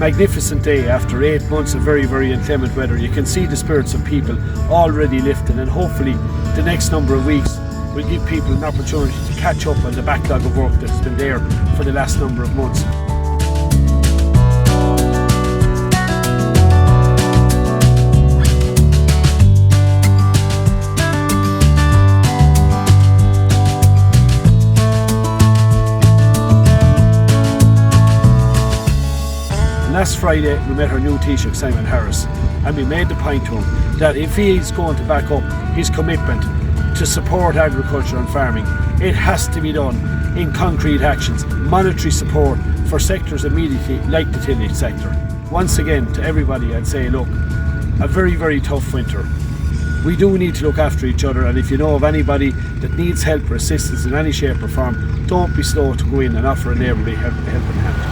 magnificent day after 8 months of very, very inclement weather. You can see the spirits of people already lifting, and hopefully the next number of weeks will give people an opportunity to catch up on the backlog of work that's been there for the last number of months. Last Friday we met our new Taoiseach, Simon Harris, and we made the point to him that if he is going to back up his commitment to support agriculture and farming, it has to be done in concrete actions, monetary support for sectors immediately like the tillage sector. Once again, to everybody I'd say, look, a very, very tough winter. We do need to look after each other, and if you know of anybody that needs help or assistance in any shape or form, don't be slow to go in and offer a neighbourly helping hand.